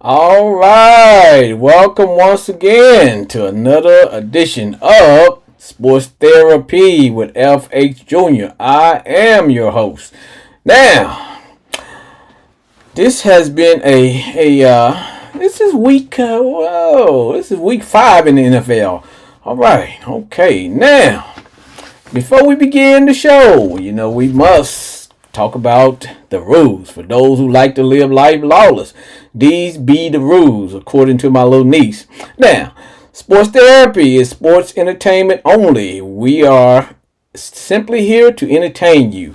All right, welcome once again to another edition of Sports Therapy with FH Jr. I am your host. Now, this has been this is week 5 in the NFL. All right, okay. Now, before we begin the show, we must talk about the rules for those who like to live life lawless. These be the rules, according to my little niece. Now, sports therapy is sports entertainment only. We are simply here to entertain you.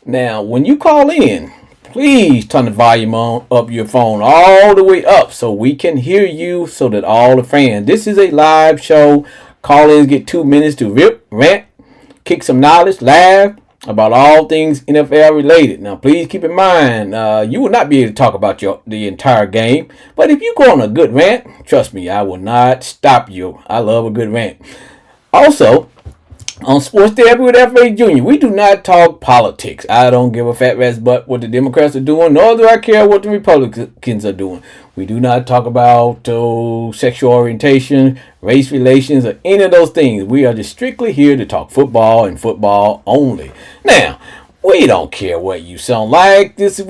Now, when you call in, please turn the volume on up your phone all the way up so we can hear you, so that all the fans. This is a live show. Call-ins get 2 minutes to rip, rant, kick some knowledge, laugh about all things NFL related. Now, please keep in mind, you will not be able to talk about the entire game. But if you go on a good rant, trust me, I will not stop you. I love a good rant. Also, on Sports Therapy with F.A. Jr., we do not talk politics. I don't give a fat rat's butt what the Democrats are doing, nor do I care what the Republicans are doing. We do not talk about sexual orientation, race relations, or any of those things. We are just strictly here to talk football and football only. Now, we don't care what you sound like. This is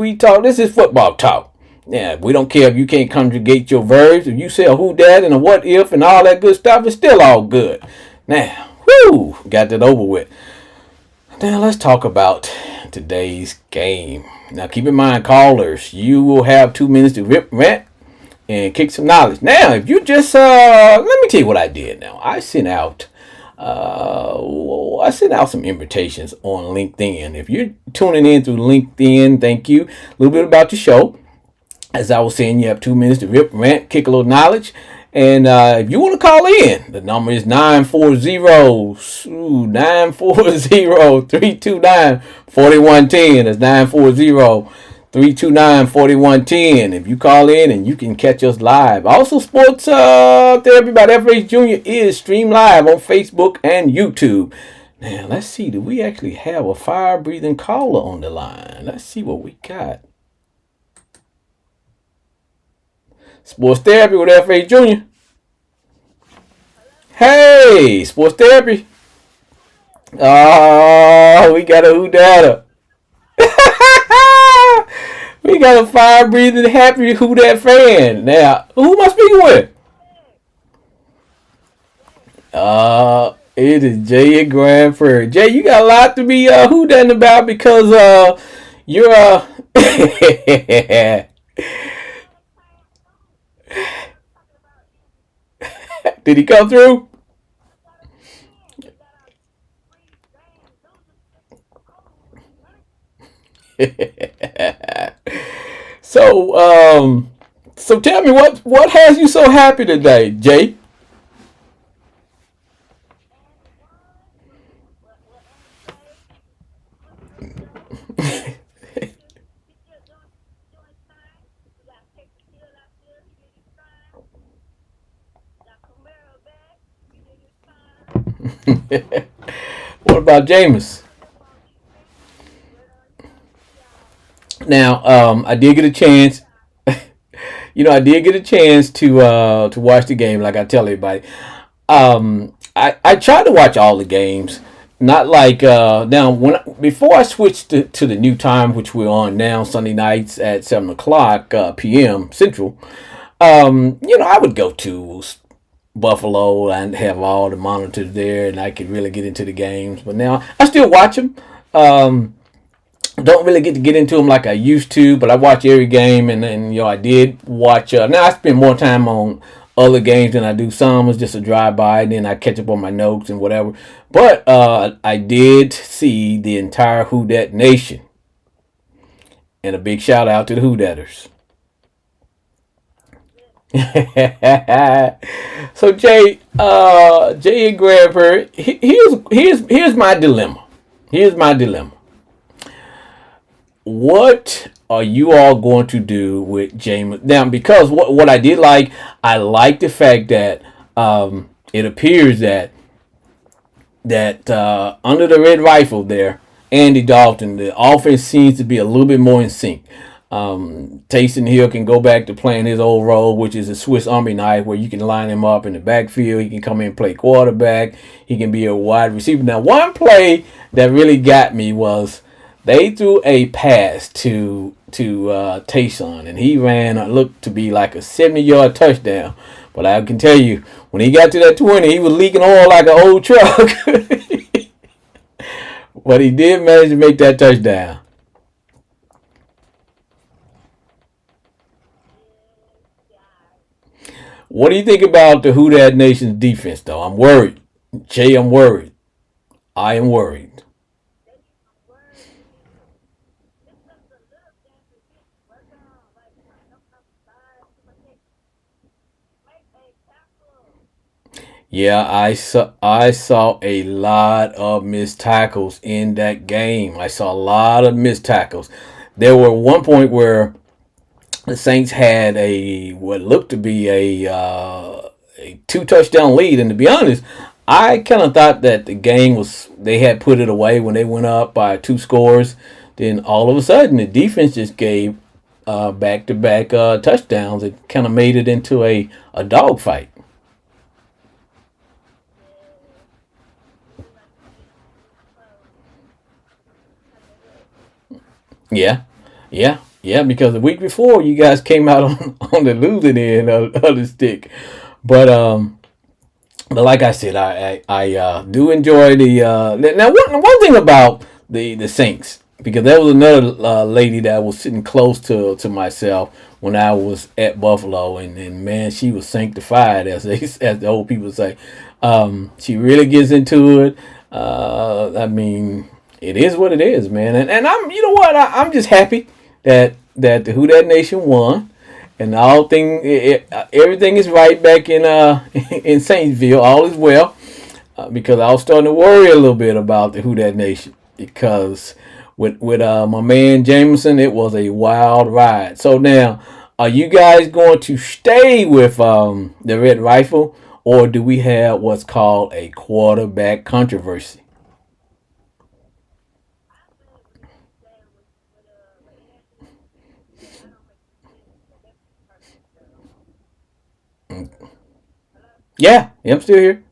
football talk. Yeah, we don't care if you can't conjugate your verbs. If you say a who dat and a what if and all that good stuff, it's still all good. Now, whoo, got that over with. Now let's talk about today's game. Now keep in mind, callers, you will have 2 minutes to rip, rant, and kick some knowledge. Now, if you just let me tell you what I did. Now I sent out some invitations on LinkedIn. If you're tuning in through LinkedIn, thank you. A little bit about the show. As I was saying, you have 2 minutes to rip, rant, kick a little knowledge. And if you want to call in, the number is 940-329-4110. That's 940-329-4110. If you call in, and you can catch us live. Also, Sports Therapy by FH Jr. is streamed live on Facebook and YouTube. Now, let's see. Do we actually have a fire-breathing caller on the line? Let's see what we got. Sports Therapy with F.A. Jr. Hey, Sports Therapy. Oh, we got a who data. We got a fire breathing, happy who dat fan. Now, who am I speaking with? It is Jay at Grand Prairie. Jay, you got a lot to be who datting about, because you're Did he come through? So so tell me, what has you so happy today, Jay? What about Jameis? Now, I did get a chance. I did get a chance to watch the game, like I tell everybody. I tried to watch all the games. Not like now before I switched to the new time, which we're on now, Sunday nights at 7 o'clock p.m. Central. I would go to Buffalo and have all the monitors there, and I could really get into the games. But now I still watch them. Don't really get into them like I used to, but I watch every game, and I did watch. Now I spend more time on other games than I do some. It's just a drive by, and then I catch up on my notes and whatever. But I did see the entire Who Dat Nation, and a big shout out to the Who Datters. So Jay and Grand Prairie, here's my dilemma. Here's my dilemma. What are you all going to do with Jameis now? Because what I like the fact that it appears that under the red rifle there, Andy Dalton, the offense seems to be a little bit more in sync. Taysom Hill can go back to playing his old role, which is a Swiss Army knife, where you can line him up in the backfield. He can come in and play quarterback. He can be a wide receiver. Now, one play that really got me was they threw a pass to Taysom, and he ran looked to be like a 70-yard touchdown. But I can tell you, when he got to that 20, he was leaking oil like an old truck. But he did manage to make that touchdown. What do you think about the Who Dat Nation's defense, though? I'm worried. Jay, I'm worried. I am worried. Yeah, I saw a lot of missed tackles in that game. I saw a lot of missed tackles. There were one point where the Saints had a what looked to be a two touchdown lead, and to be honest, I kind of thought that the game was they had put it away when they went up by two scores. Then all of a sudden, the defense just gave back to back touchdowns. It kind of made it into a dogfight. Yeah, yeah. Because the week before, you guys came out on the losing end of the stick, but but like I said, I do enjoy the now one thing about the Saints, because there was another lady that was sitting close to myself when I was at Buffalo, and man, she was sanctified, as the old people say. She really gets into it. I mean, it is what it is, man. And I'm, you know what, I'm just happy that the Who Dat Nation won, and all thing everything is right back in in Saintsville. All is well, because I was starting to worry a little bit about the Who Dat Nation, because with my man Jameson, it was a wild ride. So now, are you guys going to stay with the Red Rifle, or do we have what's called a quarterback controversy? Yeah, I'm still here.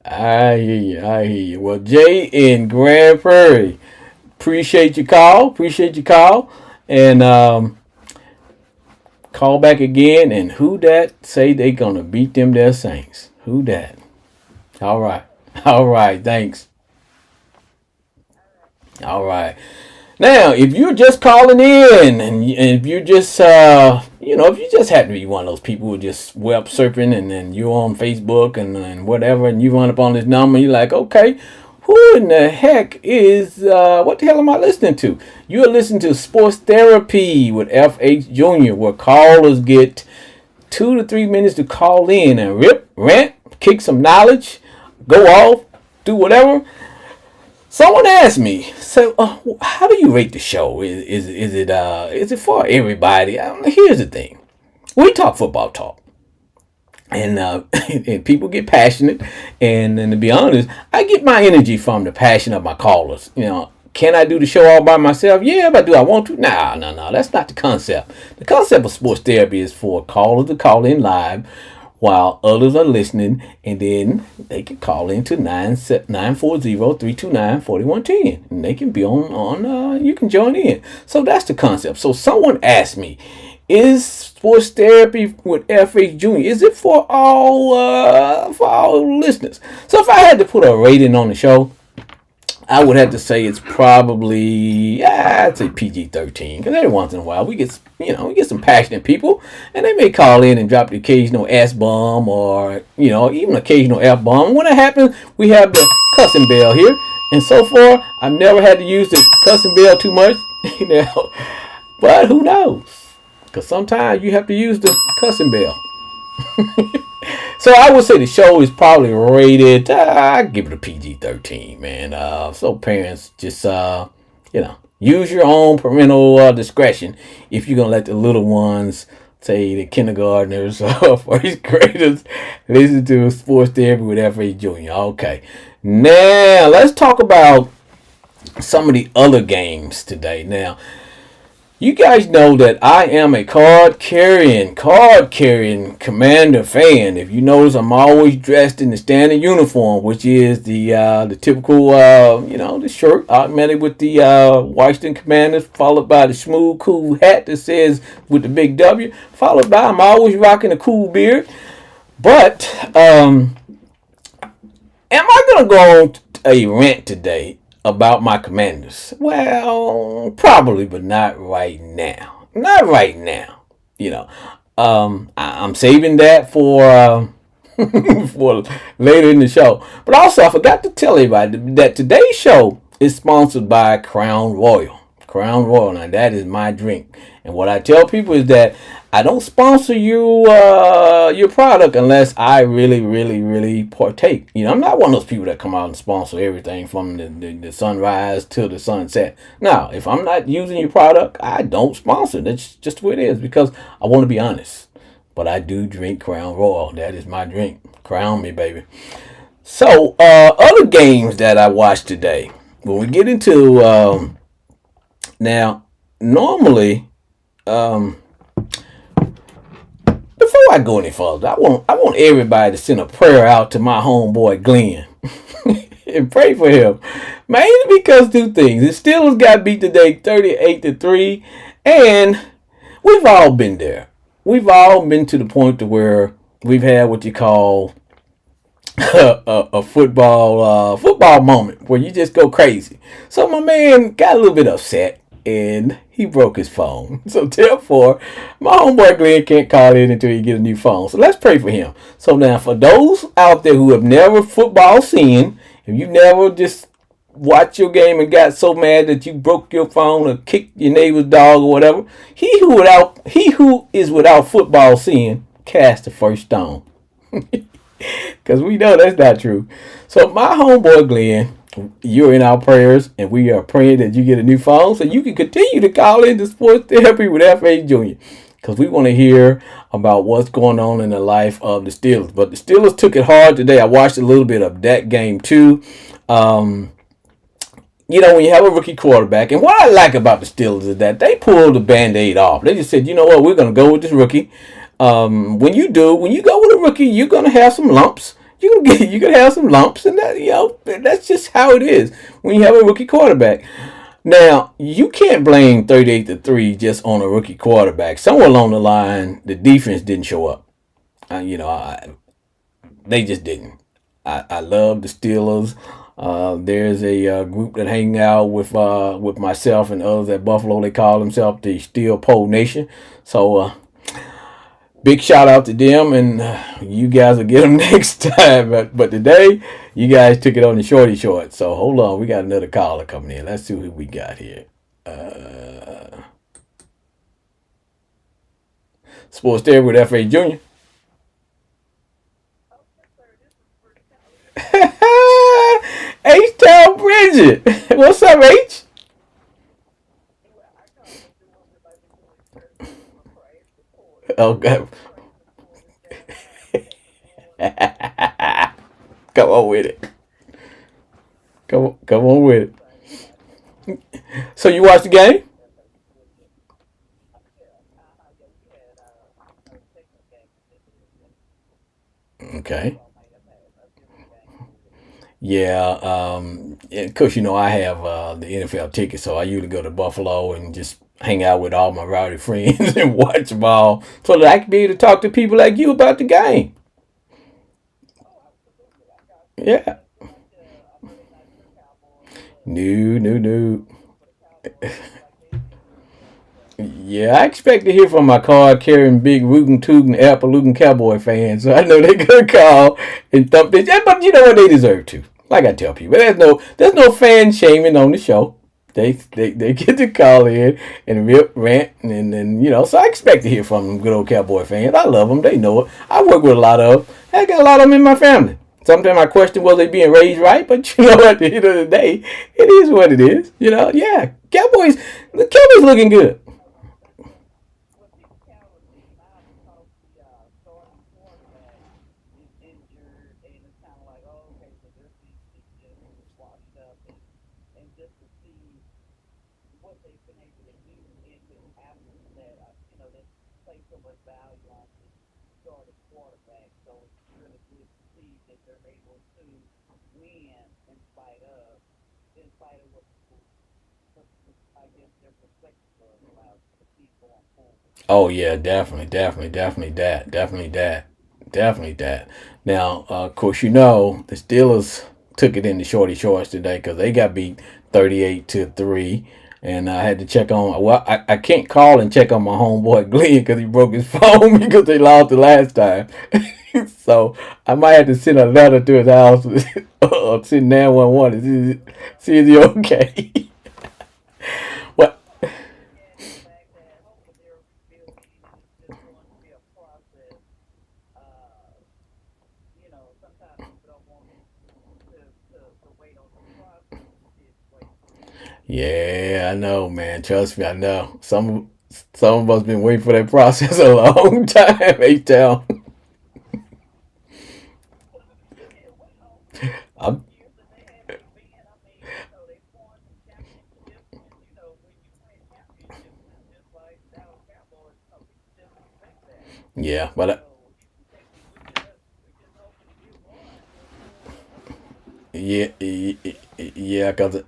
I hear you. I hear you. Well, Jay in Grand Prairie, appreciate your call. Appreciate your call. And call back again. And who that say they gonna beat them their Saints? Who that? All right. All right. Thanks. All right. Now, if you're just calling in, and if you're just, if you just happen to be one of those people who are just web surfing, and then you're on Facebook and whatever, and you run up on this number, you're like, okay, who in the heck is, what the hell am I listening to? You're listening to Sports Therapy with FH Jr., where callers get 2 to 3 minutes to call in and rip, rant, kick some knowledge, go off, do whatever. Someone asked me, so how do you rate the show? Is it for everybody? Here's the thing: we talk football talk, and and people get passionate, and to be honest, I get my energy from the passion of my callers. Can I do the show all by myself? Yeah, but do I want to? Nah, no, no. That's not the concept. The concept of sports therapy is for callers to call in live while others are listening, and then they can call into 940-329-4110, and they can be on you can join in. So that's the concept. So someone asked me, is sports therapy with FH Jr., is it for all listeners? So if I had to put a rating on the show, I would have to say it's probably, yeah, I'd say PG-13, because every once in a while we get some passionate people, and they may call in and drop the occasional S bomb, or even occasional F bomb. When it happens, we have the cussing bell here, and so far I've never had to use the cussing bell too much, but who knows? Because sometimes you have to use the cussing bell. So I would say the show is probably rated, I give it a PG-13, man. So parents just, use your own parental discretion if you're going to let the little ones, say the kindergartners or first graders, listen to Sports Therapy with F.A. Jr. Okay. Now, let's talk about some of the other games today. Now, you guys know that I am a card carrying Commander fan. If you notice, I'm always dressed in the standard uniform, which is the typical, the shirt augmented with the Washington Commanders, followed by the smooth, cool hat that says with the big W, followed by I'm always rocking a cool beard. But am I gonna go on a rant today about my Commanders? Well, probably, but not right now. Not right now. I'm saving that for for later in the show. But also, I forgot to tell everybody that today's show is sponsored by Crown Royal. Crown Royal. Now, that is my drink. And what I tell people is that I don't sponsor your product unless I really, really, really partake. I'm not one of those people that come out and sponsor everything from the sunrise till the sunset. Now, if I'm not using your product, I don't sponsor. That's just the way it is because I want to be honest. But I do drink Crown Royal. That is my drink. Crown me, baby. So, other games that I watched today. When we get into now, normally. Before I go any further, I want everybody to send a prayer out to my homeboy Glenn and pray for him. Mainly because two things. The Steelers got beat today 38-3, and we've all been there. We've all been to the point to where we've had what you call a football moment where you just go crazy. So my man got a little bit upset and he broke his phone. So therefore, my homeboy Glenn can't call in until he get a new phone. So let's pray for him. So now for those out there who have never football seen, if you never just watched your game and got so mad that you broke your phone or kicked your neighbor's dog or whatever, he who is without football seeing, cast the first stone. Because we know that's not true. So my homeboy Glenn, you're in our prayers, and we are praying that you get a new phone so you can continue to call into Sports Therapy with F.A. Jr. Because we want to hear about what's going on in the life of the Steelers. But the Steelers took it hard today. I watched a little bit of that game too. When you have a rookie quarterback, and what I like about the Steelers is that they pulled the Band-Aid off. They just said, you know what, we're going to go with this rookie. When you go with a rookie, you're going to have some lumps. You can have some lumps, and that's just how it is when you have a rookie quarterback. Now, you can't blame 38-3 just on a rookie quarterback. Somewhere along the line, the defense didn't show up. They just didn't. I love the Steelers. There's a group that hang out with myself and others at Buffalo. They call themselves the Steel Pole Nation. So, big shout out to them, and you guys will get them next time. But today, you guys took it on the shorty short. So hold on, we got another caller coming in. Let's see who we got here. Sports Therapy with F.A. Jr. H-Town Bridget. What's up, H? Okay. Come on with it. Come on with it. So you watched the game? Okay. Yeah. Of course, I have the NFL ticket, so I usually go to Buffalo and just hang out with all my rowdy friends and watch ball so that I can be able to talk to people like you about the game. Yeah. No, no, no. Yeah, I expect to hear from my card carrying big rootin' tootin' apple looting cowboy fans, so I know they're gonna call and thump this. Yeah, but you know what, they deserve to. Like I tell people, there's no fan shaming on the show. They get to call in and rant and then so I expect to hear from them good old Cowboy fans. I love them. They know it. I work with a lot of them. I got a lot of them in my family. Sometimes I question whether they being raised right, but at the end of the day, it is what it is. Yeah, the Cowboys looking good. Oh yeah, definitely that. Now, of course, the Steelers took it in the shorty shorts today because they got beat 38-3, and I had to check on. Well, I can't call and check on my homeboy Glenn because he broke his phone because they lost the last time. So I might have to send a letter to his house or send 911 to see is he okay. What? Yeah, I know, man. Trust me, I know. Some of us been waiting for that process a long time. H-Town. I'm, yeah, but yeah, yeah, cause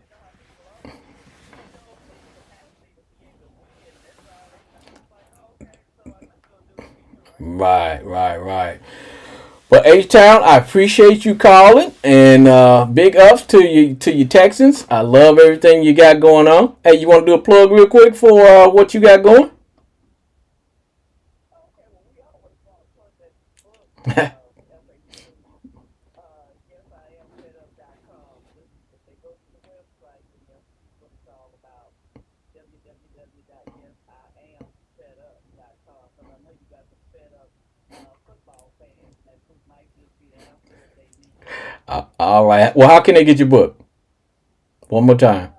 right. Well, H Town, I appreciate you calling, and big ups to you Texans. I love everything you got going on. Hey, you want to do a plug real quick for what you got going? All right. Well, how can they get your book? One more time.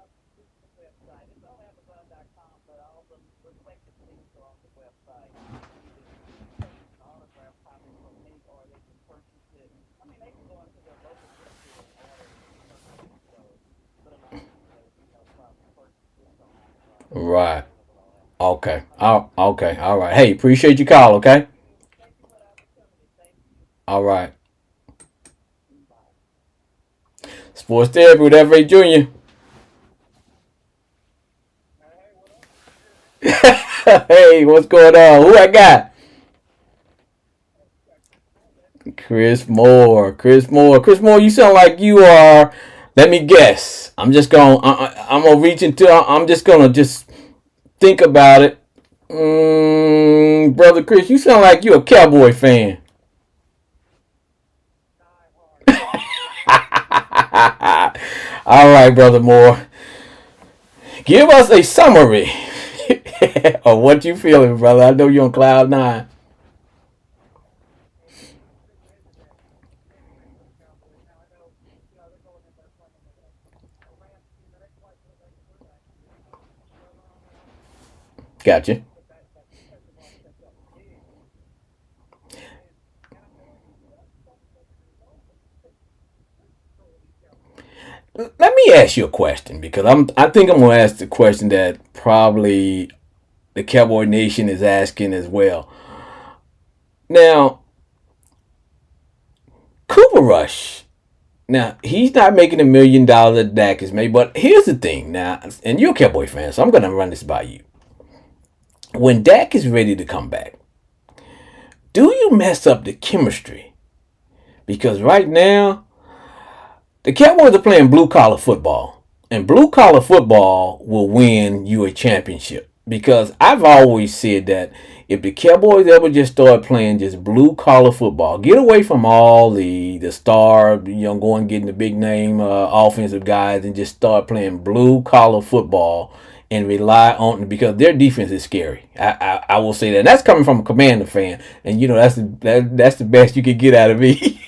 Right. Okay. Okay. All right. Hey, appreciate your call. Okay. All right. Sports therapy with F.A. Jr. Hey, what's going on? Who I got? Chris Moore. Chris Moore. Chris Moore, you sound like you are. Let me guess. I'm gonna reach into. I'm just gonna just think about it. Brother Chris, you sound like you a Cowboy fan. All right, brother Moore. Give us a summary of what you feeling, brother. I know you're on cloud nine. Gotcha. Let me ask you a question because I think I'm gonna ask the question that probably the Cowboy Nation is asking as well. Now, Cooper Rush. Now he's not making $1 million that Dak is made, but here's the thing. Now, and you're a Cowboy fan, so I'm gonna run this by you. When Dak is ready to come back, do you mess up the chemistry? Because right now, the Cowboys are playing blue collar football, and blue collar football will win you a championship. Because I've always said that if the Cowboys ever just start playing just blue collar football, get away from all the star, going getting the big name offensive guys, and just start playing blue collar football and rely on, because their defense is scary. I will say that. And that's coming from a Commander fan, and that's the best you could get out of me.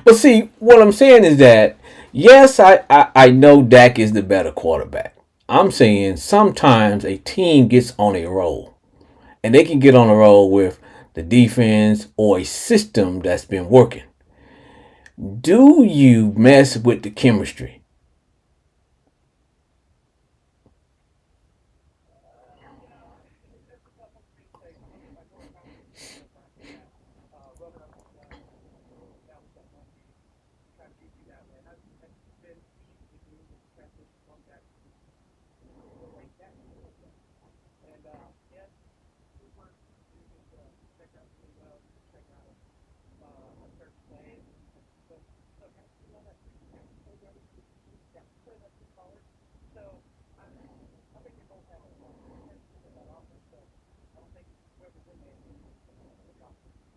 But see, what I'm saying is that yes, I know Dak is the better quarterback. I'm saying sometimes a team gets on a roll, and they can get on a roll with the defense or a system that's been working. Do you mess with the chemistry?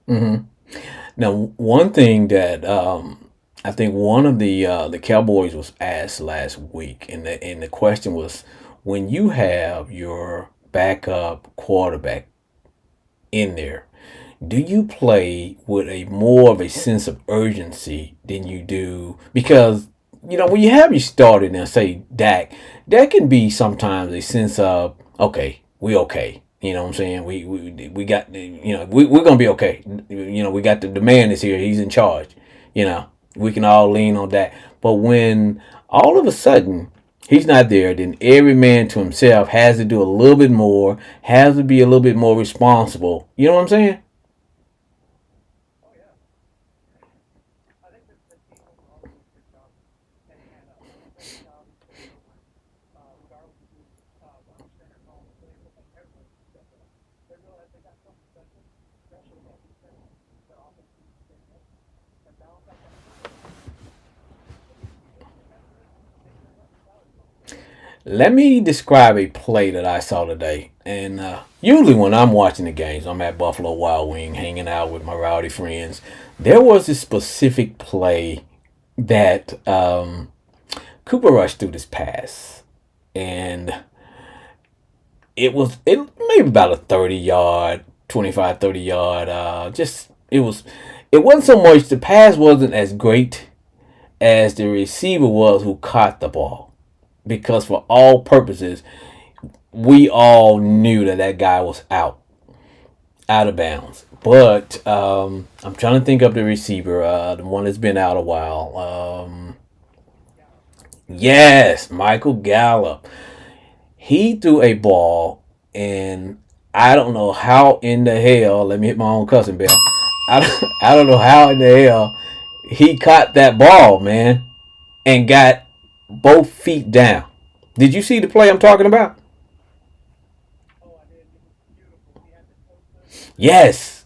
hmm Now, one thing that I think one of the Cowboys was asked last week, and the question was, when you have your backup quarterback in there, do you play with a more of a sense of urgency than you do? Because when you have your starter now, say Dak, that can be sometimes a sense of, okay, we okay. You know what I'm saying? We got, we're gonna be okay. We got the man is here. He's in charge. You know, we can all lean on that. But when all of a sudden he's not there, then every man to himself has to do a little bit more, has to be a little bit more responsible. You know what I'm saying? Let me describe a play that I saw today. And usually when I'm watching the games, I'm at Buffalo Wild Wing hanging out with my rowdy friends. There was a specific play that Cooper Rush threw this pass. And it maybe about a 30-yard, 25, 30-yard. It wasn't so much, the pass wasn't as great as the receiver was who caught the ball, because for all purposes, we all knew that that guy was out of bounds. But I'm trying to think of the receiver, the one that's been out a while. Yes, Michael Gallup. He threw a ball, and I don't know how in the hell. Let me hit my own cussing bell. I don't know how in the hell he caught that ball, man, and got both feet down. Did you see the play I'm talking about? Yes.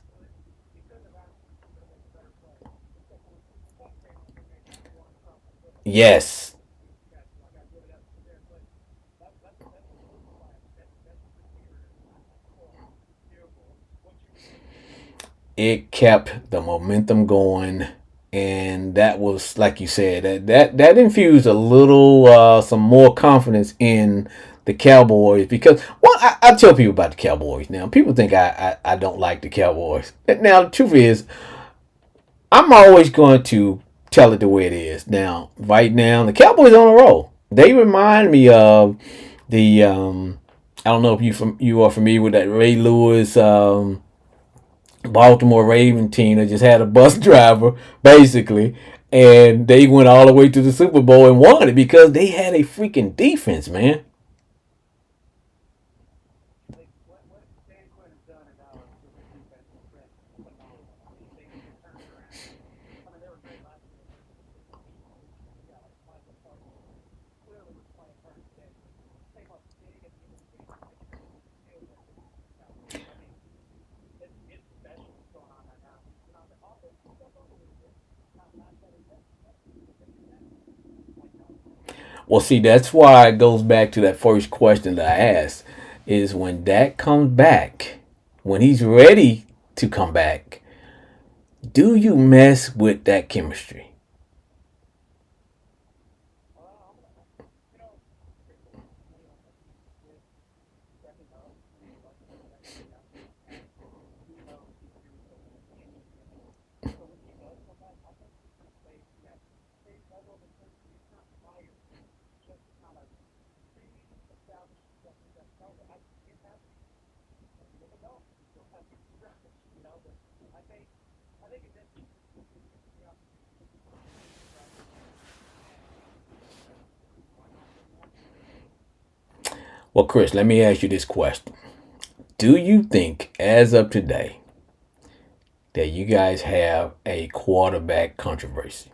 Yes. It kept the momentum going, and that was, like you said, that infused a little some more confidence in the Cowboys. Because, well, I tell people about the Cowboys now. People think I don't like the Cowboys. Now the truth is, I'm always going to tell it the way it is. Now, right now, the Cowboys on a roll. They remind me of the I don't know if you are familiar with that Ray Lewis Baltimore Raven team that just had a bus driver basically, and they went all the way to the Super Bowl and won it because they had a freaking defense, man. Well, see, that's why it goes back to that first question that I asked is when Dak comes back, when he's ready to come back, do you mess with that chemistry? Well, Chris, let me ask you this question. Do you think, as of today, that you guys have a quarterback controversy?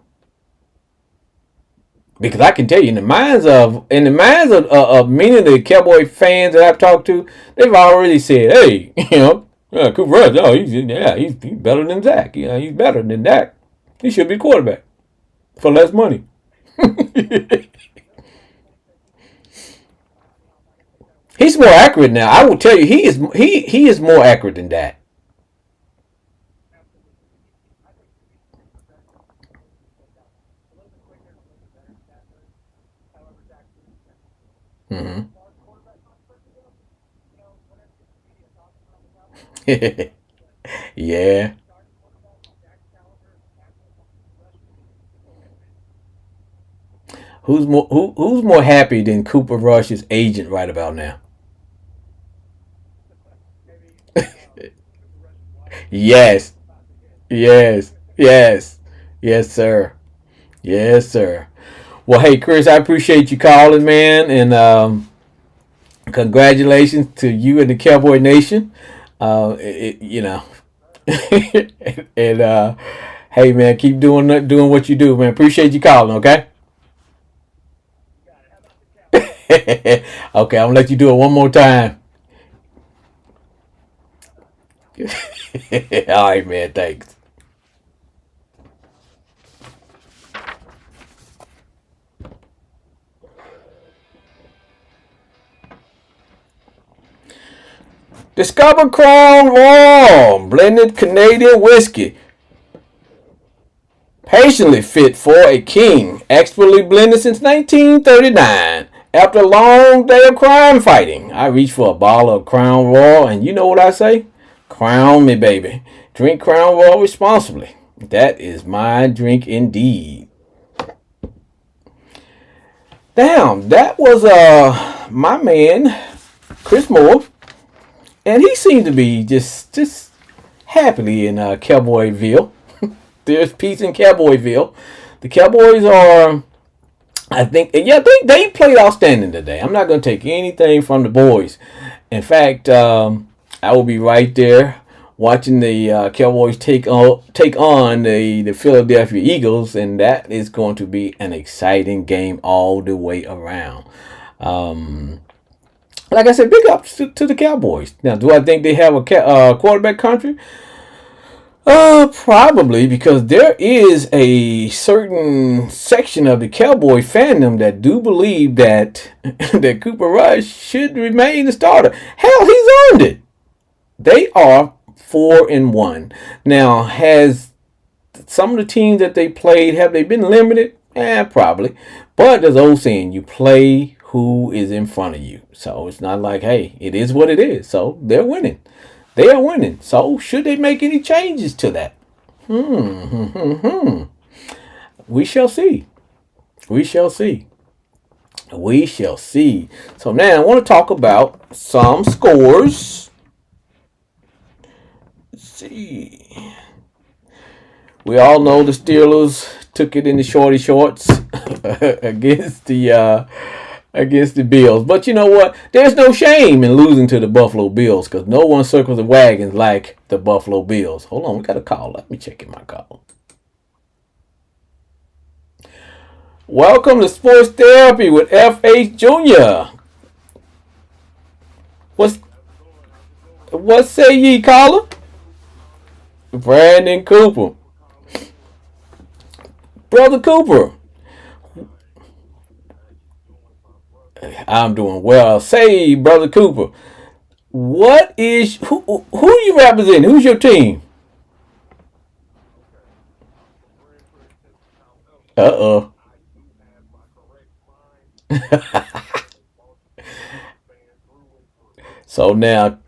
Because I can tell you, in the minds of many of the Cowboy fans that I've talked to, they've already said, "Hey, Cooper Rush, oh, he's better than Zach. He's better than Dak. He should be quarterback for less money." He's more accurate now. I will tell you, he is more accurate than that. Hmm. Yeah. Who's more happy than Cooper Rush's agent right about now? Yes. Yes. Yes. Yes, sir. Yes, sir. Well, hey, Chris, I appreciate you calling, man, and congratulations to you and the Cowboy Nation. You know, and hey, man, keep doing what you do, man. Appreciate you calling. Okay. Okay, I'm gonna let you do it one more time. All right, man. Thanks. Discover Crown Royal blended Canadian whiskey, patiently fit for a king, expertly blended since 1939. After a long day of crime fighting, I reach for a bottle of Crown Royal, and you know what I say? Crown me, baby. Drink Crown Royal responsibly. That is my drink indeed. Damn, that was my man, Chris Moore, and he seemed to be just happily in Cowboyville. There's peace in Cowboyville. The Cowboys are, I think, yeah, they played outstanding today. I'm not going to take anything from the boys. In fact, I will be right there watching the Cowboys take on the Philadelphia Eagles, and that is going to be an exciting game all the way around. Like I said, big ups to the Cowboys. Now, do I think they have a quarterback country? Probably, because there is a certain section of the Cowboy fandom that do believe that that Cooper Rush should remain the starter. Hell, he's earned it. They are 4-1. Now, has some of the teams that they played, have they been limited? Probably. But there's old saying, you play who is in front of you. So it's not like, hey, it is what it is. So they're winning. They are winning. So should they make any changes to that? We shall see. We shall see. We shall see. So now I want to talk about some scores. Let's see. We all know the Steelers took it in the shorty shorts against the Bills. But you know what? There's no shame in losing to the Buffalo Bills because no one circles the wagons like the Buffalo Bills. Hold on, we got a call. Let me check in my call. Welcome to Sports Therapy with FH Jr. What say ye, caller? Brandon Cooper. Brother Cooper, I'm doing well. Say, brother Cooper, who you represent? Who's your team? Uh oh. So now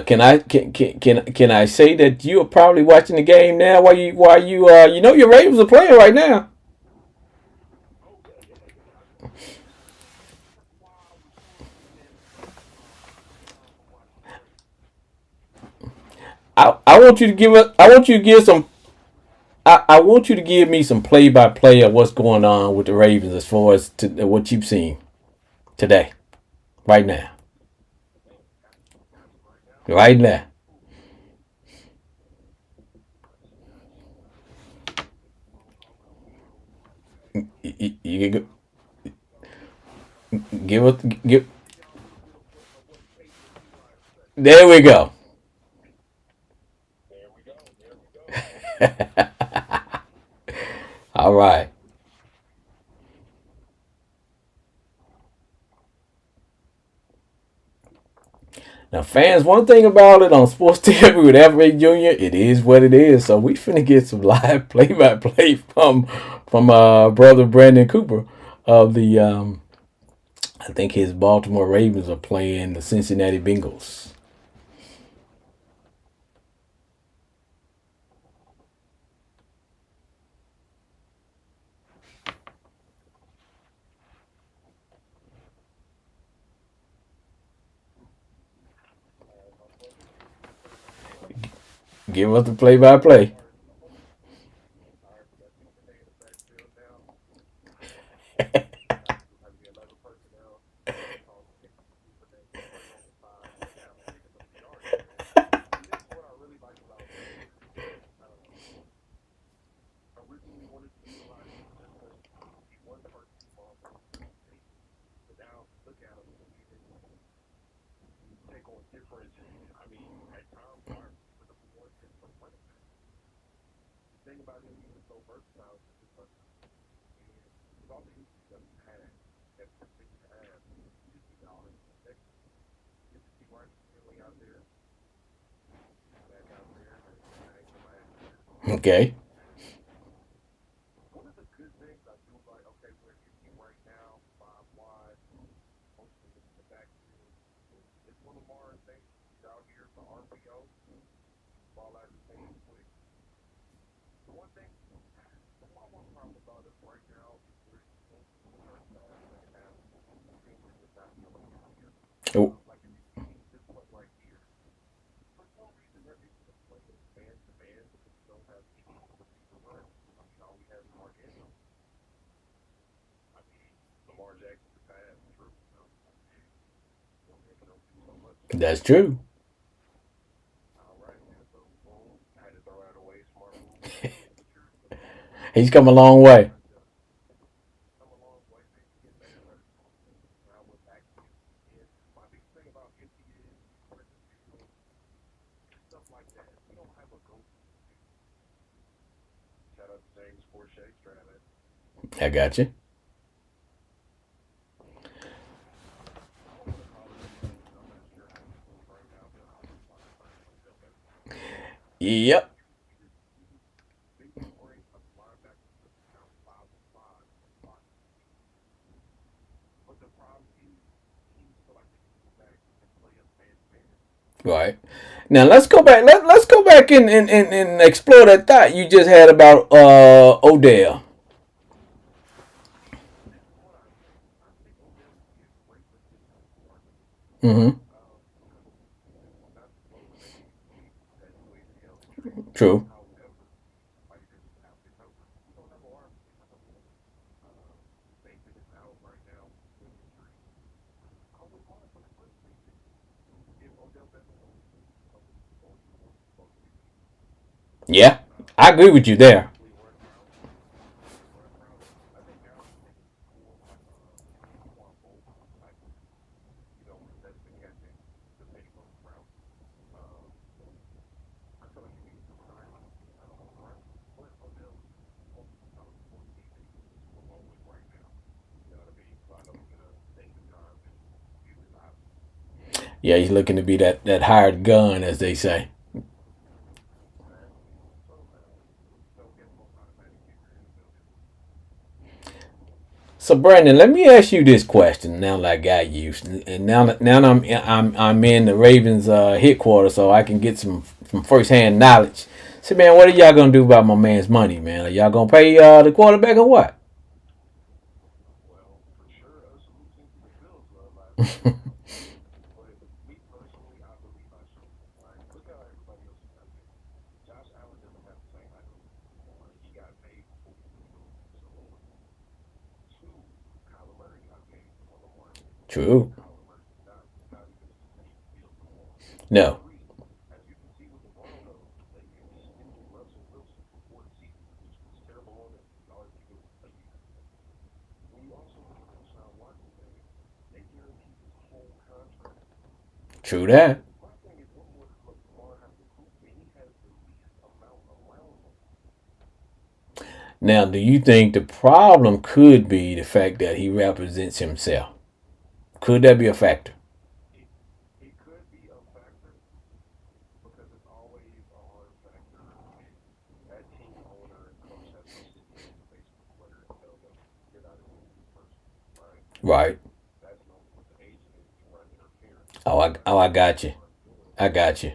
can I say that you are probably watching the game now while you know your Ravens are playing right now. I want you to give us I want you to give some I want you to give me some play by play of what's going on with the Ravens as far as what you've seen today, right now, right now. You give us give. There we go. All right. Now, fans, one thing about it on Sports TV with FA Junior, it is what it is. So we finna get some live play-by-play from brother Brandon Cooper of the I think his Baltimore Ravens are playing the Cincinnati Bengals. Give us the play-by-play. Okay. Oh, that's true. He's come a long way. I got you. Yep. Right. Now let's go back. Let's go back and explore that thought you just had about Odell. Mm-hmm. True. Yeah, I agree with you there. Yeah, he's looking to be that hired gun, as they say. So Brandon, let me ask you this question now that I got you, and now I'm in the Ravens headquarters, so I can get some first hand knowledge. So man, what are y'all gonna do about my man's money, man? Are y'all gonna pay the quarterback or what? True. No. True that. Now, do you think the problem could be the fact that he represents himself? Could that be a factor? Right. I got you. I got you.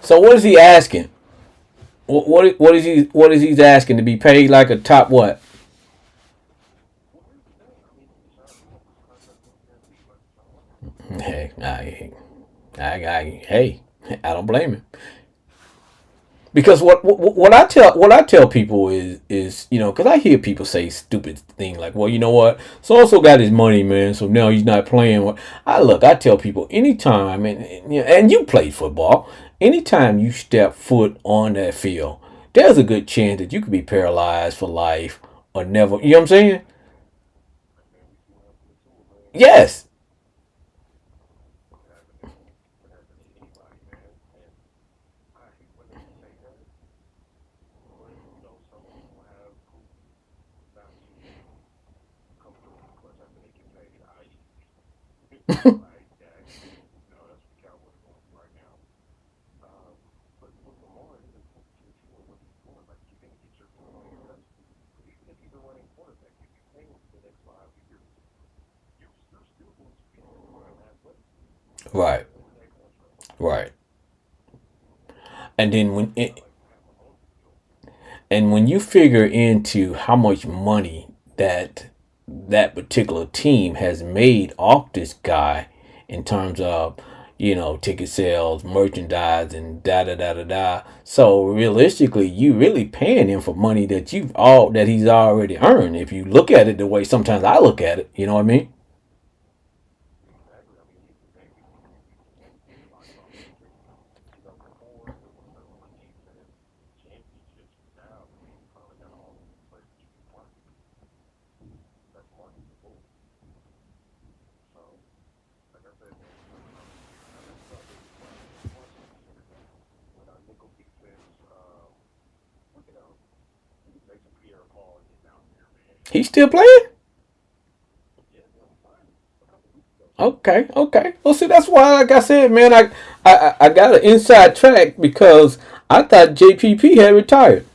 So what is he asking? What is he asking to be paid like a top what? Hey, hey, I don't blame him. Because what I tell people is because I hear people say stupid things like, well, you know what, so and so got his money, man, so now he's not playing. I tell people anytime, and you play football, anytime you step foot on that field, there's a good chance that you could be paralyzed for life or never. You know what I'm saying? Yes. Right. Right. And then when you figure into how much money that particular team has made off this guy in terms of ticket sales, merchandise, and da da da da da. So realistically, you really paying him for money that he's already earned. If you look at it the way sometimes I look at it, you know what I mean? He's still playing. Okay, okay. Well, see, that's why, like I said, man, I got an inside track because I thought JPP had retired.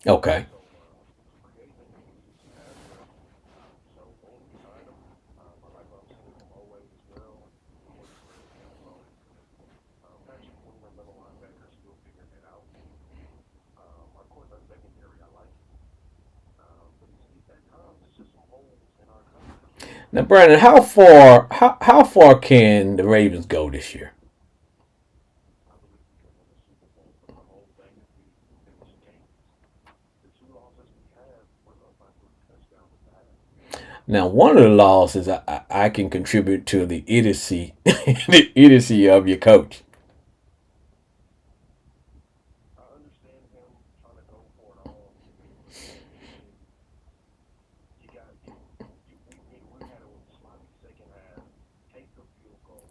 Okay. Now, Brandon, how far can the Ravens go this year? Now, one of the losses I can contribute to the idiocy, the idiocy of your coach.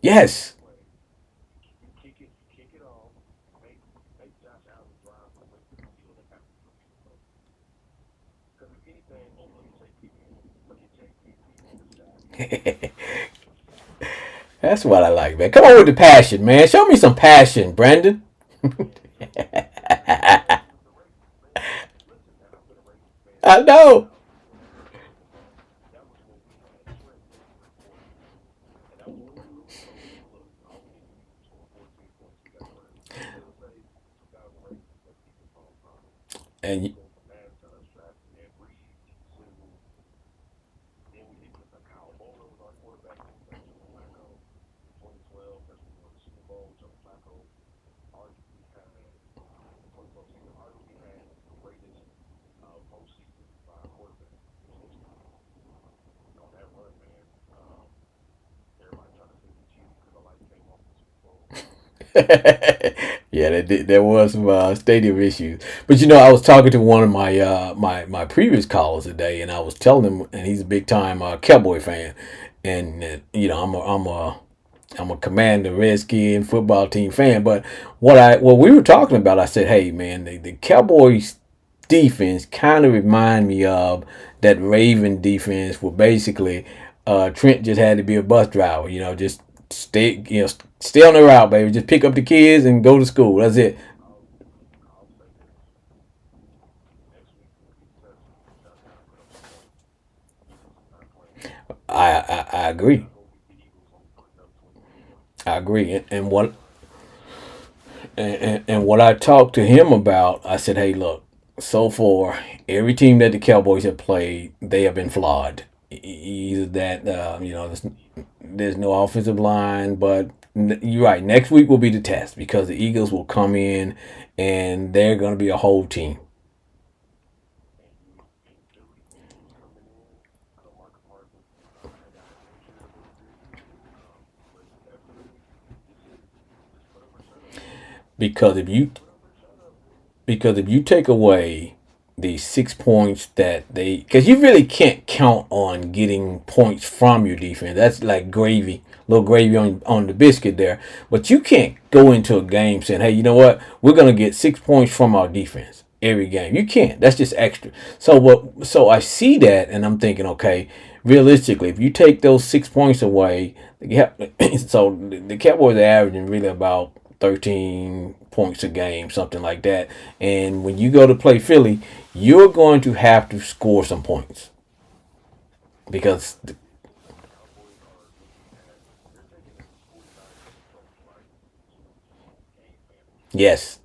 Yes. That's what I like, man. Come on with the passion, man. Show me some passion, Brandon. I know. And yeah, there was some stadium issues. But I was talking to one of my previous callers today, and I was telling him, and he's a big time Cowboy fan, and I'm a Commander Redskin football team fan. But what we were talking about, I said, hey man, the Cowboys defense kind of remind me of that Raven defense, where basically Trent just had to be a bus driver. Just stay on the route, baby. Just pick up the kids and go to school. That's it. I agree. I agree. And what I talked to him about, I said, hey, look, so far, every team that the Cowboys have played, they have been flawed. Either that, there's no offensive line, but you're right. Next week will be the test because the Eagles will come in and they're going to be a whole team. Because if you take away the 6 points that because you really can't count on getting points from your defense. That's like gravy, little gravy on the biscuit there. But you can't go into a game saying, hey, you know what? We're gonna get 6 points from our defense every game. You can't. That's just extra. So I see that and I'm thinking, okay, realistically, if you take those 6 points away, so the Cowboys are averaging really about 13 points a game, something like that. And when you go to play Philly, you're going to have to score some points because yes,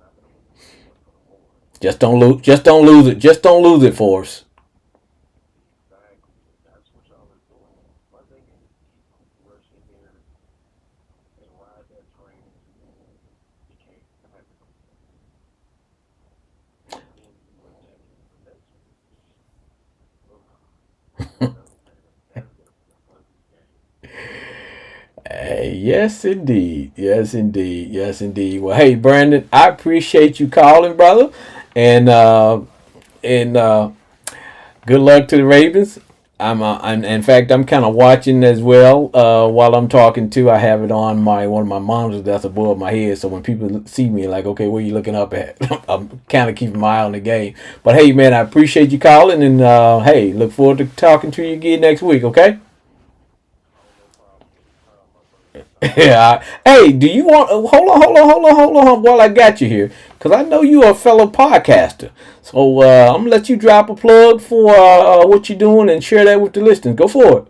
just don't lose. Just don't lose it. Just don't lose it for us. Yes, indeed. Yes, indeed. Yes, indeed. Well, hey, Brandon, I appreciate you calling, brother, and good luck to the Ravens. I'm in fact, I'm kind of watching as well while I'm talking too. I have it on my one of my monitors that's above my head, so when people see me, like, okay, where are you looking up at? I'm kind of keeping my eye on the game. But hey, man, I appreciate you calling, and hey, look forward to talking to you again next week. Okay. Yeah. Hey, do you want? Hold on, while I got you here, because I know you are a fellow podcaster. So I'm gonna let you drop a plug for what you're doing and share that with the listeners. Go for it.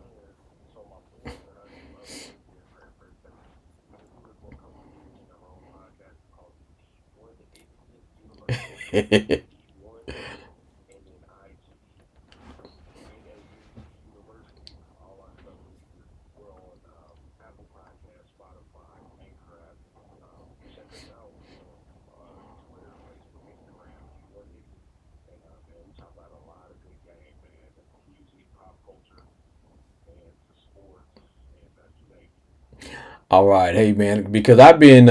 All right, hey man, because I've been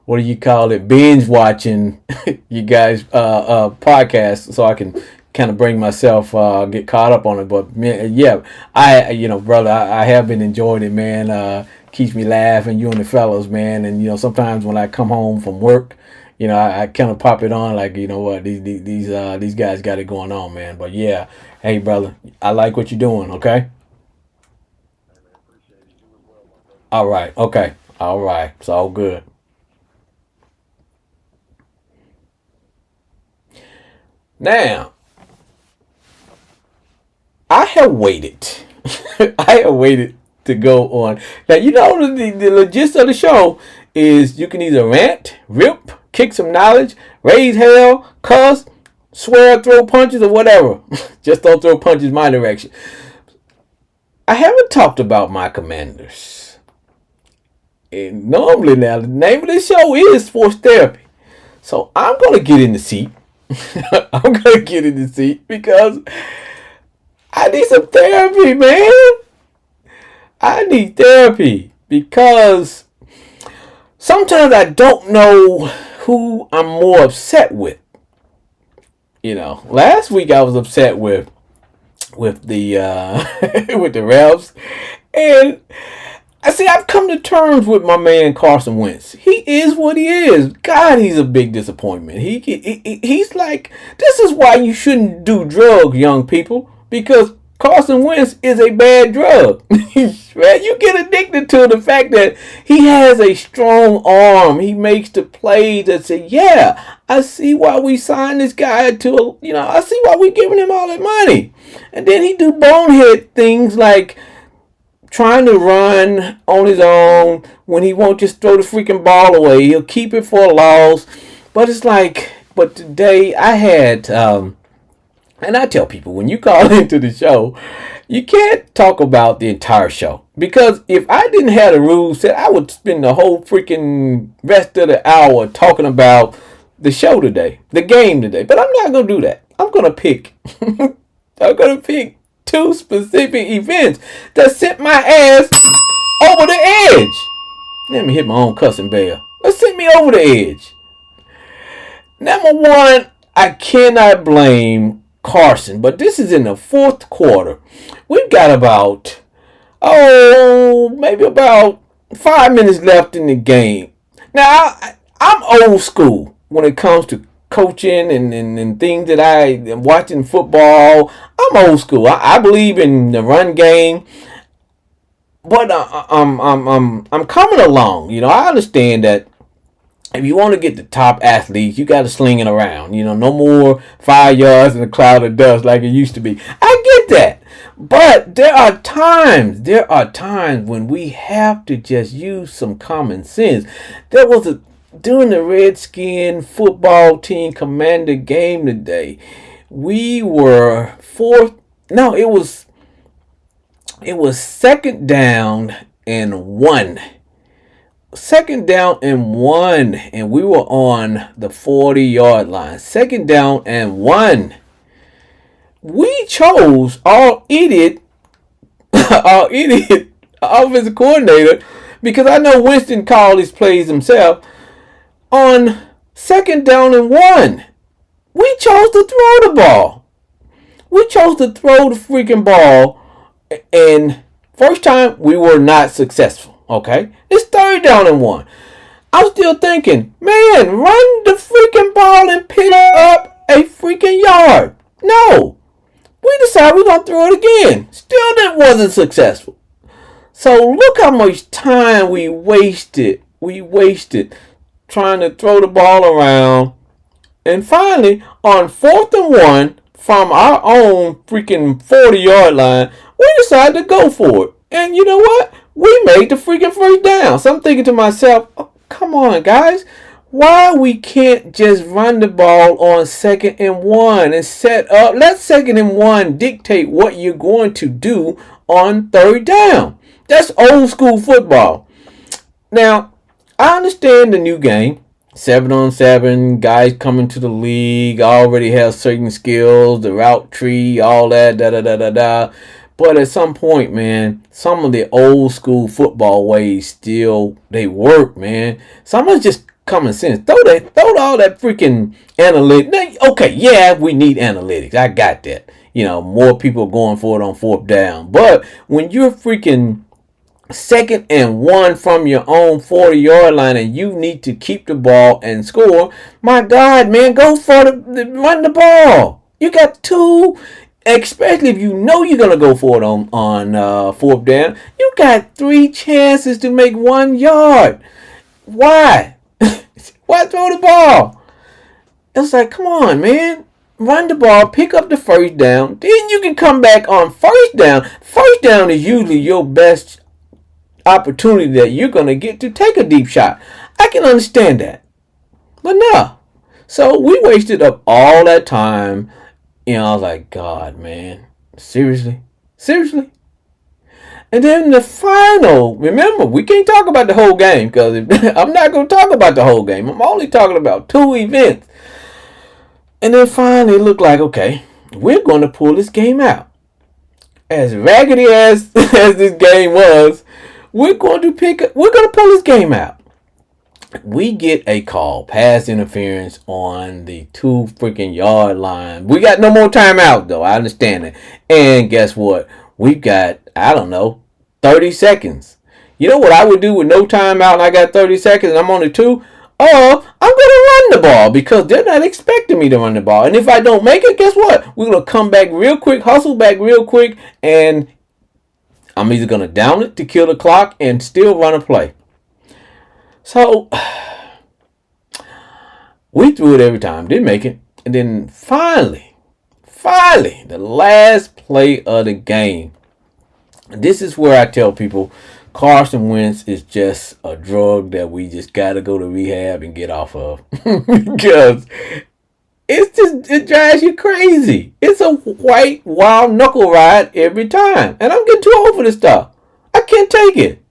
what do you call it, binge watching you guys podcasts, so I can kind of bring myself get caught up on it. But man, yeah, brother, I have been enjoying it, man. Keeps me laughing, you and the fellows, man. And sometimes when I come home from work, I kind of pop it on, like, what, these guys got it going on, man. But yeah, hey brother, I like what you're doing. Okay. All right. Okay. All right. It's all good. Now, I have waited. I have waited to go on. Now, you know, the gist of the show is you can either rant, rip, kick some knowledge, raise hell, cuss, swear, throw punches, or whatever. Just don't throw punches my direction. I haven't talked about my commanders. And normally now, the name of this show is Sports Therapy. So I'm going to get in the seat. I'm going to get in the seat because I need some therapy, man. I need therapy because sometimes I don't know who I'm more upset with. You know, last week I was upset with the with the refs, and I see I've come to terms with my man Carson Wentz. He is what he is. God, he's a big disappointment. He's like, this is why you shouldn't do drugs, young people, because Carson Wentz is a bad drug. Right? You get addicted to the fact that he has a strong arm. He makes the plays that say, yeah, I see why we signed this guy to, I see why we giving him all that money. And then he do bonehead things like trying to run on his own when he won't just throw the freaking ball away. He'll keep it for a loss. But it's like, but today I had, and I tell people, when you call into the show, you can't talk about the entire show. Because if I didn't have the rules set, I would spend the whole freaking rest of the hour talking about the show today, the game today. But I'm not going to do that. I'm going to pick. I'm going to pick two specific events that sent my ass over the edge. Let me hit my own cussing bell. That sent me over the edge. Number one, I cannot blame Carson, but this is in the fourth quarter. We've got about, maybe about 5 minutes left in the game. Now, I'm old school when it comes to coaching and things that I am watching football. I'm old school. I believe in the run game, but I'm coming along. I understand that if you want to get the top athletes, you got to sling it around. No more 5 yards in a cloud of dust like it used to be. I get that. But there are times when we have to just use some common sense. During the Redskin football team commander game today, we were it was second down and one. Second down and one, and we were on the 40-yard line. Second down and one. We chose our idiot offensive coordinator, because I know Winston called his plays himself, on second down and one. We chose to throw the ball. We chose to throw the freaking ball, and first time we were not successful. Okay, it's third down and one. I'm still thinking, man, run the freaking ball and pick up a freaking yard. No, we decided we're gonna throw it again. Still, that wasn't successful. So look how much time we wasted. We wasted trying to throw the ball around, and finally, on 4th and 1 from our own freaking 40-yard line, we decided to go for it. And you know what? We made the freaking first down. So I'm thinking to myself, oh, come on, guys. Why we can't just run the ball on 2nd and 1 and set up? Let 2nd and 1 dictate what you're going to do on 3rd down. That's old school football. Now, I understand the new game. 7-on-7, guys coming to the league, already have certain skills, the route tree, all that, da-da-da-da-da. But at some point, man, some of the old school football ways still, they work, man. Some of it's just common sense. Throw all that freaking analytics. Okay, yeah, we need analytics. I got that. More people going for it on 4th down. But when you're freaking 2nd and 1 from your own 40-yard line and you need to keep the ball and score, my God, man, go for run the ball. You got two Especially if you know you're gonna go for it on fourth down. You got 3 chances to make 1 yard. Why? Why throw the ball? It's like, come on, man. Run the ball, pick up the first down, then you can come back on first down. First down is usually your best opportunity that you're going to get to take a deep shot. I can understand that. But no. So we wasted up all that time. I was like, God, man. Seriously? Seriously? And then the final, remember, we can't talk about the whole game because I'm not going to talk about the whole game. I'm only talking about 2 events. And then finally it looked like, okay, we're going to pull this game out. As raggedy as this game was, we're going to pull this game out. We get a call, pass interference on the 2 freaking yard line. We got no more timeout though. I understand that. And guess what? We've got, I don't know, 30 seconds. You know what I would do with no timeout and I got 30 seconds and I'm on the 2? I'm going to run the ball because they're not expecting me to run the ball. And if I don't make it, guess what? We're going to come back real quick, hustle back real quick, and I'm either going to down it to kill the clock and still run a play. So, we threw it every time, didn't make it. And then finally, the last play of the game. This is where I tell people, Carson Wentz is just a drug that we just got to go to rehab and get off of. Because it drives you crazy. It's a white, wild knuckle ride every time. And I'm getting too old for this stuff. I can't take it.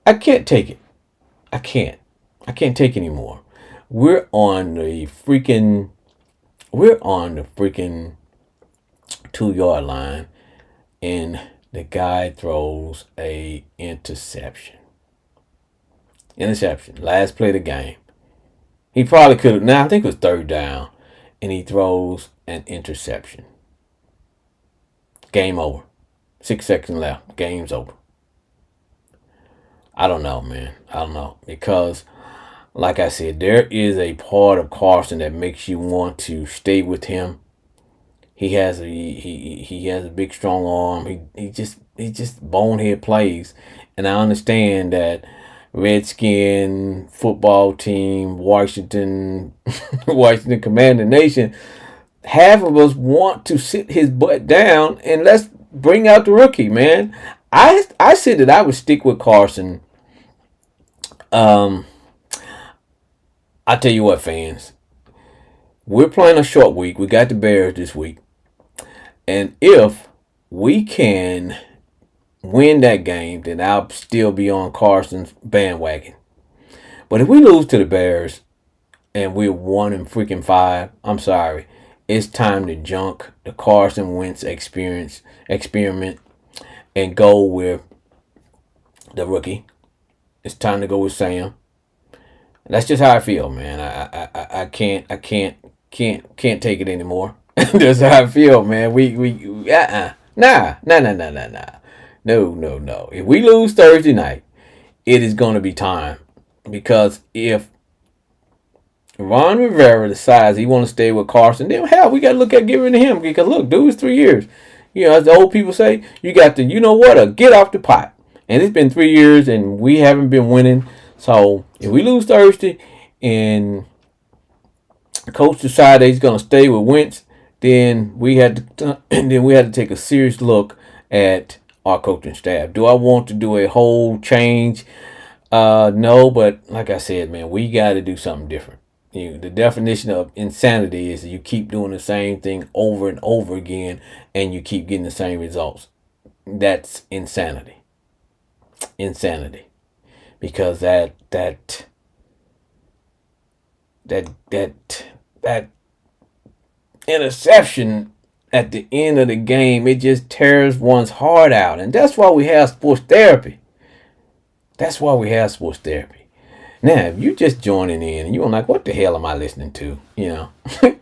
I can't take it anymore. We're on the freaking 2-yard line. And the guy throws a interception. Last play of the game. He probably could have. Now I think it was 3rd down. And he throws an interception. Game over. 6 seconds left. Game's over. I don't know, man. I don't know. Because, like I said, there is a part of Carson that makes you want to stay with him. He has a big strong arm. He just bonehead plays, and I understand that Redskin football team, Washington Commander Nation, half of us want to sit his butt down and let's bring out the rookie, man. I said that I would stick with Carson. I tell you what, fans, we're playing a short week. We got the Bears this week. And if we can win that game, then I'll still be on Carson's bandwagon. But if we lose to the Bears and we're 1-5, I'm sorry. It's time to junk the Carson Wentz experiment and go with the rookie. It's time to go with Sam. And that's just how I feel, man. I can't take it anymore. That's how I feel, man. Nah. No. If we lose Thursday night, it is going to be time. Because if Ron Rivera decides he want to stay with Carson, then hell, we got to look at giving to him. Because look, dude, it's 3 years. As the old people say, you got to, get off the pot. And it's been 3 years and we haven't been winning. So if we lose Thursday and the coach decides he's going to stay with Wentz, then we had to take a serious look at our coaching staff. Do I want to do a whole change? No, but like I said, man, we got to do something different. The definition of insanity is that you keep doing the same thing over and over again and you keep getting the same results. That's insanity. Because that interception at the end of the game, it just tears one's heart out. And that's why we have sports therapy. Now, if you're just joining in and you're like, what the hell am I listening to?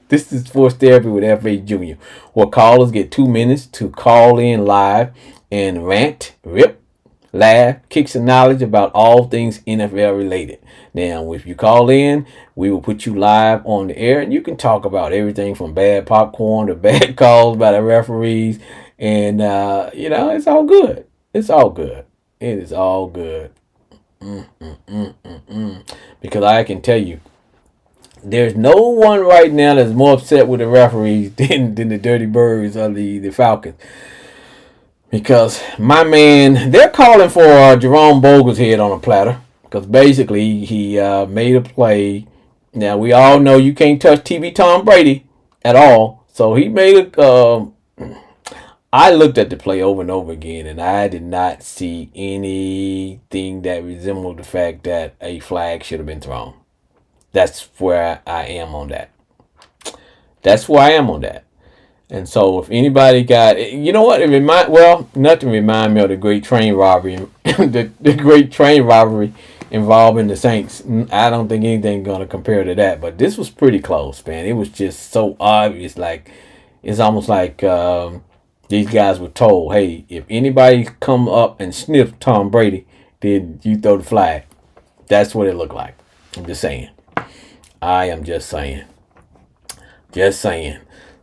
This is Sports Therapy with F.H. Jr., where callers get 2 minutes to call in live and rant, rip, laugh, kick some knowledge about all things NFL related. Now, if you call in, we will put you live on the air, and you can talk about everything from bad popcorn to bad calls by the referees, and it's all good. It's all good. It is all good. Because I can tell you, there's no one right now that's more upset with the referees than the Dirty Birds of the Falcons. Because, my man, they're calling for Jerome Boger's head on a platter. Because basically, he made a play. Now, we all know you can't touch TV Tom Brady at all. So, he made a... I looked at the play over and over again, and I did not see anything that resembled the fact that a flag should have been thrown. That's where I am on that. That's where I am on that. And so if anybody got, you know what, nothing remind me of the great train robbery, the great train robbery involving the Saints. I don't think anything's going to compare to that. But this was pretty close, man. It was just so obvious. Like, it's almost like these guys were told, hey, if anybody come up and sniff Tom Brady, then you throw the flag. That's what it looked like. I'm just saying. I am just saying. Just saying.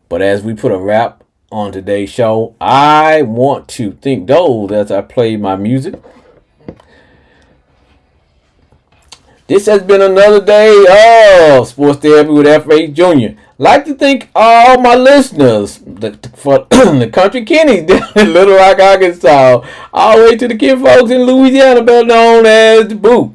But as we put a wrap on today's show, I want to thank those as I play my music. This has been another day of Sports Therapy with F.H. Jr. Like to thank all my listeners for the country Kennies down in Little Rock, Arkansas, all the way to the Ken folks in Louisiana, better known as the Boot.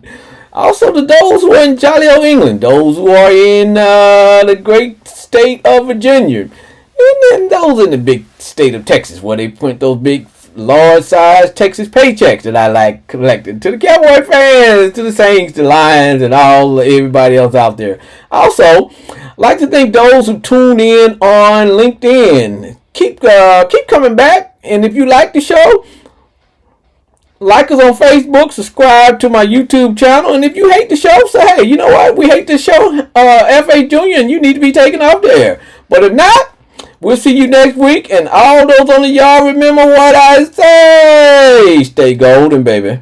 Also to those who are in Jolly Old England, those who are in the great state of Virginia, and then those in the big state of Texas where they print those big, large-sized Texas paychecks that I like collecting. To the Cowboy fans, to the Saints, the Lions, and everybody else out there. Also, like to thank those who tune in on LinkedIn. Keep coming back, and if you like the show, like us on Facebook, subscribe to my YouTube channel, and if you hate the show, say, hey, you know what? We hate the show, F.A. Jr., and you need to be taken off there. But if not, we'll see you next week, and all those on the yard, remember what I say. Stay golden, baby.